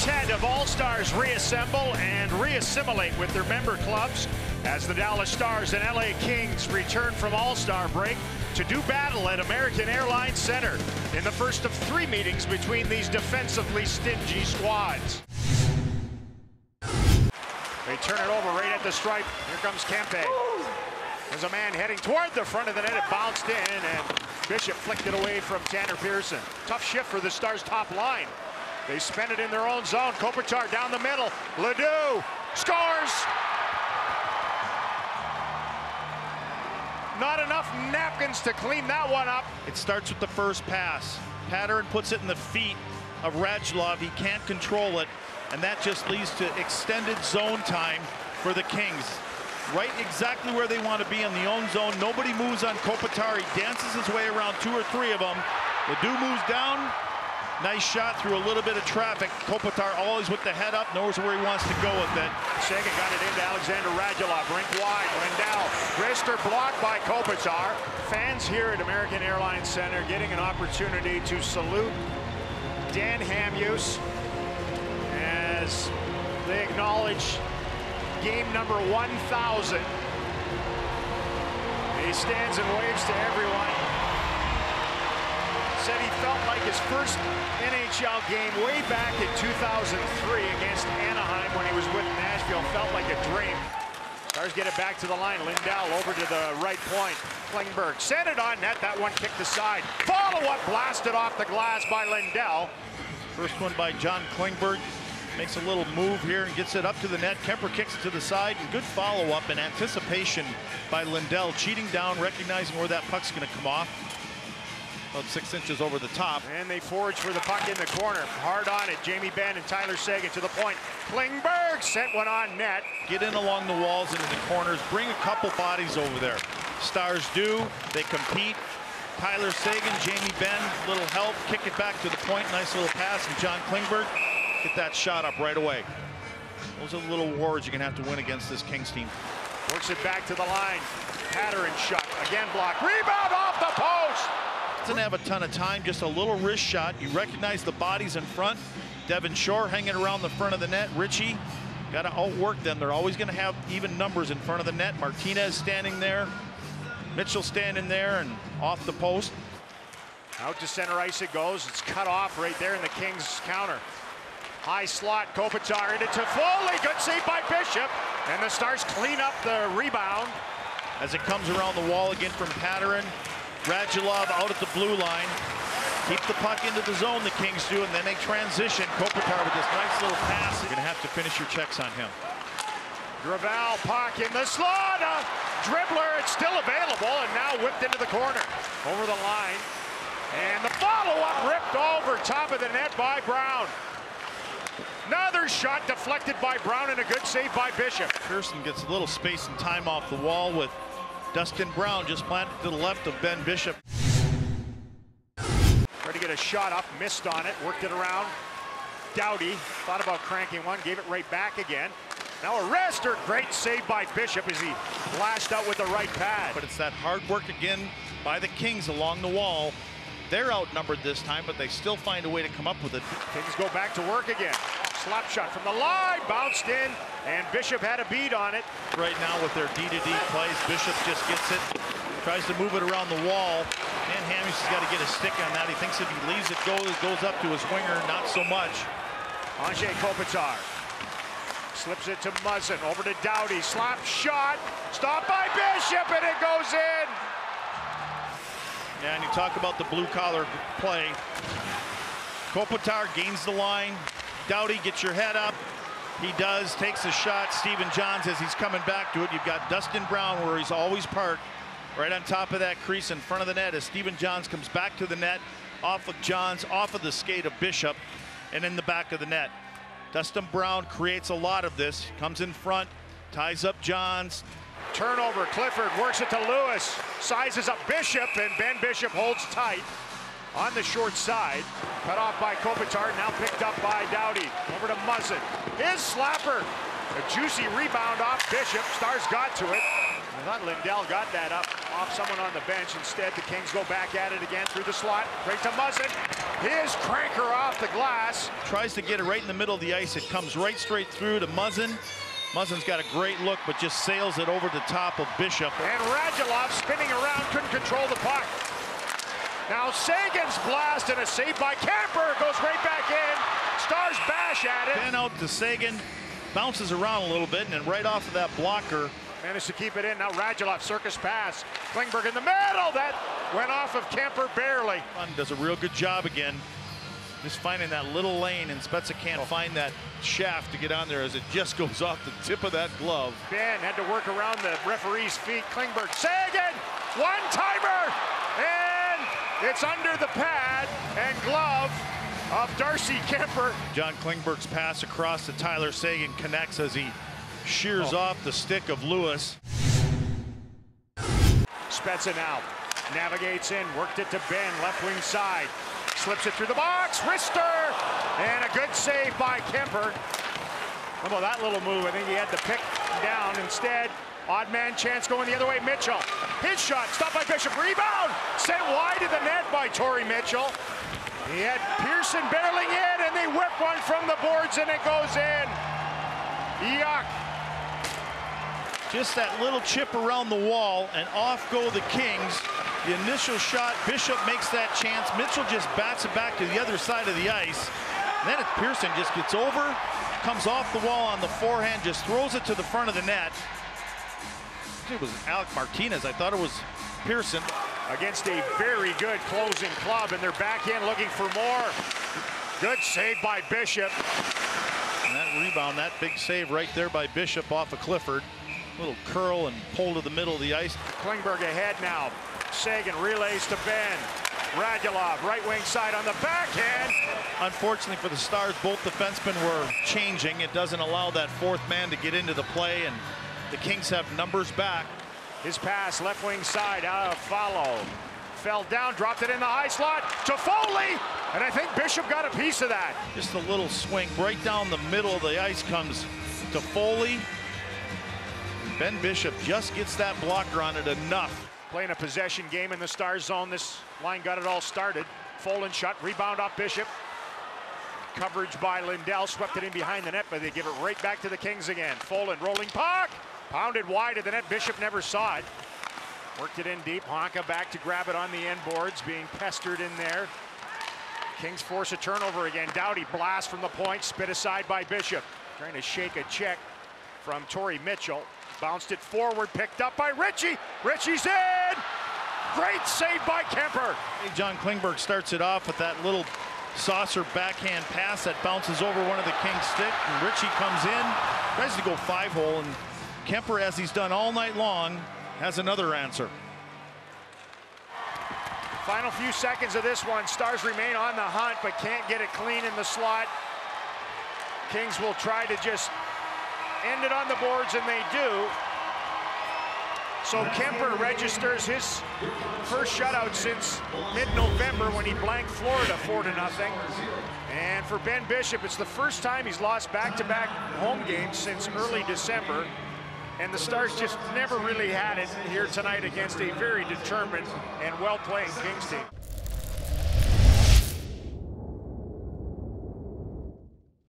quartet of All-Stars reassemble and reassimilate with their member clubs as the Dallas Stars and LA Kings return from All-Star break to do battle at American Airlines Center in the first of 3 meetings between these defensively stingy squads. They turn it over right at the stripe. Here comes Kempe. There's a man heading toward the front of the net. It bounced in, and Bishop flicked it away from Tanner Pearson. Tough shift for the Stars' top line. They spend it in their own zone. Kopitar down the middle. Ledoux scores! Not enough napkins to clean that one up. It starts with the first pass. Pattern puts it in the feet of Radulov. He can't control it, and that just leads to extended zone time for the Kings. Right exactly where they want to be in the own zone. Nobody moves on Kopitar. He dances his way around 2 or 3 of them. Ledoux moves down. Nice shot through a little bit of traffic. Kopitar always with the head up, knows where he wants to go with it. Seguin got it into Alexander Radulov. Rink wide. Lindell. Wrister blocked by Kopitar. Fans here at American Airlines Center getting an opportunity to salute Dan Hamhuis as they acknowledge game number 1,000. He stands and waves to everyone. Said he felt like his first NHL game way back in 2003 against Anaheim when he was with Nashville felt like a dream. Stars get it back to the line. Lindell over to the right point. Klingberg sent it on net. That one kicked aside. Follow-up blasted off the glass by Lindell. First one by John Klingberg. Makes a little move here and gets it up to the net. Kemper kicks it to the side, and good follow-up and anticipation by Lindell. Cheating down, recognizing where that puck's going to come off. About 6 inches over the top. And they forage for the puck in the corner. Hard on it. Jamie Benn and Tyler Seguin to the point. Klingberg sent one on net. Get in along the walls into the corners. Bring a couple bodies over there. Stars do. They compete. Tyler Seguin, Jamie Benn, little help. Kick it back to the point. Nice little pass. And John Klingberg get that shot up right away. Those are the little wars you're going to have to win against this Kings team. Works it back to the line. Pattern shot. Again blocked. Rebound off the post. Doesn't have a ton of time, just a little wrist shot. You recognize the bodies in front. Devin Shore hanging around the front of the net. Ritchie got to outwork them. They're always going to have even numbers in front of the net. Martinez standing there. Mitchell standing there and off the post. Out to center ice it goes. It's cut off right there in the Kings counter. High slot, Kopitar into Toffoli. Good save by Bishop. And the Stars clean up the rebound. As it comes around the wall again from Pattern. Radulov out at the blue line. Keep the puck into the zone, the Kings do, and then they transition. Kopitar with this nice little pass. You're going to have to finish your checks on him. Gravel puck in the slot. Dribbler, it's still available, and now whipped into the corner. Over the line. And the follow-up ripped over top of the net by Brown. Another shot deflected by Brown and a good save by Bishop. Pearson gets a little space and time off the wall with Dustin Brown just planted to the left of Ben Bishop. Tried to get a shot up, missed on it, worked it around. Doughty thought about cranking one, gave it right back again. Now a Wrister, great save by Bishop as he lashed out with the right pad. But it's that hard work again by the Kings along the wall. They're outnumbered this time, but they still find a way to come up with it. Kings go back to work again. Slap shot from the line, bounced in, and Bishop had a beat on it. Right now with their D-to-D plays, Bishop just gets it, tries to move it around the wall. And Hamhuis has got to get a stick on that. He thinks if he leaves it go, it goes up to his winger, not so much. Anze Kopitar slips it to Muzzin, over to Doughty, slap shot, stopped by Bishop, and it goes in. Yeah, and you talk about the blue-collar play. Kopitar gains the line. Doughty, get your head up. He does, takes a shot. Stephen Johns, as he's coming back to it. You've got Dustin Brown, where he's always parked, right on top of that crease in front of the net as Stephen Johns comes back to the net, off of Johns, off of the skate of Bishop, and in the back of the net. Dustin Brown creates a lot of this, comes in front, ties up Johns. Turnover, Clifford works it to Lewis, sizes up Bishop, and Ben Bishop holds tight on the short side. Cut off by Kopitar, now picked up by Doughty. Over to Muzzin. His slapper. A juicy rebound off Bishop. Stars got to it. I thought Lindell got that up off someone on the bench. Instead, the Kings go back at it again through the slot. Right to Muzzin. His cranker off the glass. Tries to get it right in the middle of the ice. It comes right straight through to Muzzin. Muzzin's got a great look, but just sails it over the top of Bishop. And Radulov spinning around, couldn't control the puck. Now Seguin's blast and a save by Camper goes right back in. Stars bash at it. Then out to Seguin, bounces around a little bit, and then right off of that blocker. Managed to keep it in. Now Radulov, circus pass. Klingberg in the middle. That went off of Kemper barely. Does a real good job again. Just finding that little lane, and Spezza can't find that shaft to get on there as it just goes off the tip of that glove. Ben had to work around the referee's feet. Klingberg, Seguin, one-timer, and it's under the pad and glove of Darcy Kemper. John Klingberg's pass across to Tyler Seguin connects as he shears off the stick of Lewis. Spezza now navigates in, worked it to Ben, left wing side. Slips it through the box, wrister, and a good save by Kemper. How about that little move? I think he had to pick down. Instead, odd man chance going the other way, Mitchell. His shot, stopped by Bishop, rebound, sent wide of the net by Torrey Mitchell. He had Pearson barreling in, and they whip one from the boards, and it goes in. Yuck. Just that little chip around the wall, and off go the Kings. The initial shot, Bishop makes that chance. Mitchell just bats it back to the other side of the ice. And then Pearson just gets over, comes off the wall on the forehand, just throws it to the front of the net. It was Alec Martinez. I thought it was Pearson. Against a very good closing club, and they're back in looking for more. Good save by Bishop. And that rebound, that big save right there by Bishop off of Clifford. Little curl and pull to the middle of the ice. Klingberg ahead now. Seguin relays to Ben. Radulov, right wing side on the backhand. Unfortunately for the Stars, both defensemen were changing. It doesn't allow that fourth man to get into the play, and the Kings have numbers back. His pass, left wing side, out of follow. Fell down, dropped it in the high slot to Foley, and I think Bishop got a piece of that. Just a little swing right down the middle of the ice comes to Foley. Ben Bishop just gets that blocker on it enough. Playing a possession game in the Stars zone. This line got it all started. Folan shot, rebound off Bishop. Coverage by Lindell, swept it in behind the net, but they give it right back to the Kings again. Folan rolling puck, pounded wide of the net. Bishop never saw it. Worked it in deep. Honka back to grab it on the end boards, being pestered in there. Kings force a turnover again. Doughty blast from the point, spit aside by Bishop. Trying to shake a check from Torrey Mitchell. Bounced it forward, picked up by Ritchie. Ritchie's in! Great save by Kemper. Hey, John Klingberg starts it off with that little saucer backhand pass that bounces over one of the Kings' stick, and Ritchie comes in, tries to go 5-hole, and Kemper, as he's done all night long, has another answer. Final few seconds of this one. Stars remain on the hunt, but can't get it clean in the slot. Kings will try to just end it on the boards, and they do. So Kemper registers his first shutout since mid-November when he blanked Florida 4-0. And for Ben Bishop, it's the first time he's lost back-to-back home games since early December. And the Stars just never really had it here tonight against a very determined and well-playing Kings team.